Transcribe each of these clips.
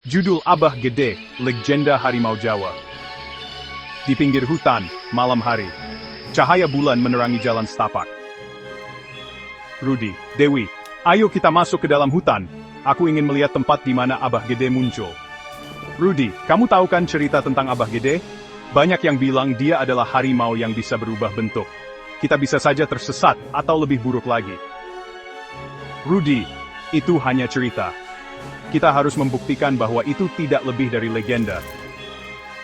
Judul Abah Gede, Legenda Harimau Jawa. Di pinggir hutan, malam hari. Cahaya bulan menerangi jalan setapak. Rudi, Dewi, ayo kita masuk ke dalam hutan. Aku ingin melihat tempat di mana Abah Gede muncul. Rudi, kamu tahu kan cerita tentang Abah Gede? Banyak yang bilang dia adalah harimau yang bisa berubah bentuk. Kita bisa saja tersesat, atau lebih buruk lagi. Rudi, itu hanya cerita. Kita harus membuktikan bahwa itu tidak lebih dari legenda.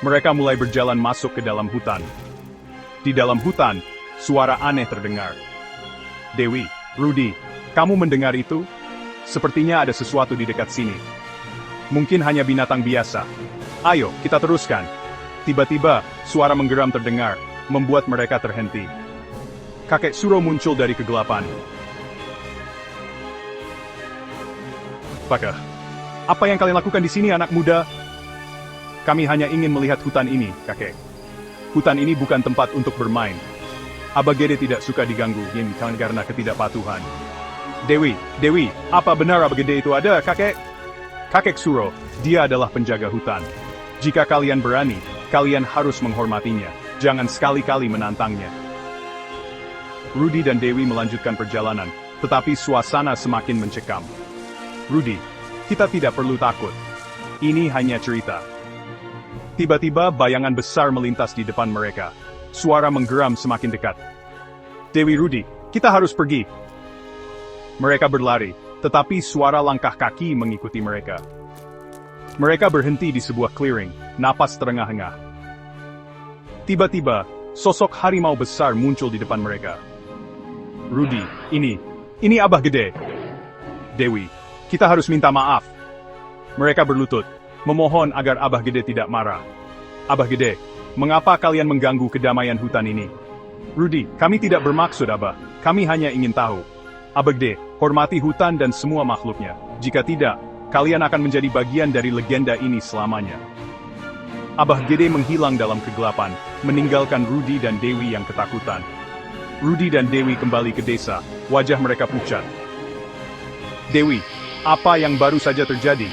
Mereka mulai berjalan masuk ke dalam hutan. Di dalam hutan, suara aneh terdengar. Dewi, Rudi, kamu mendengar itu? Sepertinya ada sesuatu di dekat sini. Mungkin hanya binatang biasa. Ayo, kita teruskan. Tiba-tiba, suara menggeram terdengar, membuat mereka terhenti. Kakek Suro muncul dari kegelapan. Apakah? Apa yang kalian lakukan di sini, anak muda? Kami hanya ingin melihat hutan ini, kakek. Hutan ini bukan tempat untuk bermain. Abah Gede tidak suka diganggu, karena ketidakpatuhan. Dewi, apa benar Abah Gede itu ada, kakek? Kakek Suro, dia adalah penjaga hutan. Jika kalian berani, kalian harus menghormatinya. Jangan sekali-kali menantangnya. Rudi dan Dewi melanjutkan perjalanan, tetapi suasana semakin mencekam. Rudi, kita tidak perlu takut. Ini hanya cerita. Tiba-tiba bayangan besar melintas di depan mereka. Suara menggeram semakin dekat. Dewi, Rudi, kita harus pergi. Mereka berlari, tetapi suara langkah kaki mengikuti mereka. Mereka berhenti di sebuah clearing, napas terengah-engah. Tiba-tiba, sosok harimau besar muncul di depan mereka. Rudi, ini Abah Gede. Dewi, kita harus minta maaf. Mereka berlutut, memohon agar Abah Gede tidak marah. Abah Gede, mengapa kalian mengganggu kedamaian hutan ini? Rudi, kami tidak bermaksud, Abah. Kami hanya ingin tahu. Abah Gede, hormati hutan dan semua makhluknya. Jika tidak, kalian akan menjadi bagian dari legenda ini selamanya. Abah Gede menghilang dalam kegelapan, meninggalkan Rudi dan Dewi yang ketakutan. Rudi dan Dewi kembali ke desa, wajah mereka pucat. Dewi, apa yang baru saja terjadi?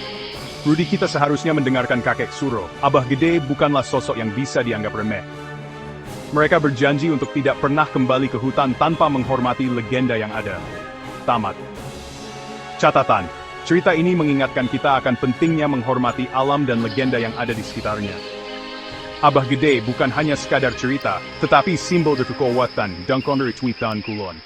Rudi, kita seharusnya mendengarkan kakek Suro. Abah Gede bukanlah sosok yang bisa dianggap remeh. Mereka berjanji untuk tidak pernah kembali ke hutan tanpa menghormati legenda yang ada. Tamat. Catatan, cerita ini mengingatkan kita akan pentingnya menghormati alam dan legenda yang ada di sekitarnya. Abah Gede bukan hanya sekadar cerita, tetapi simbol dari kekuatan dan kekuatan kulon.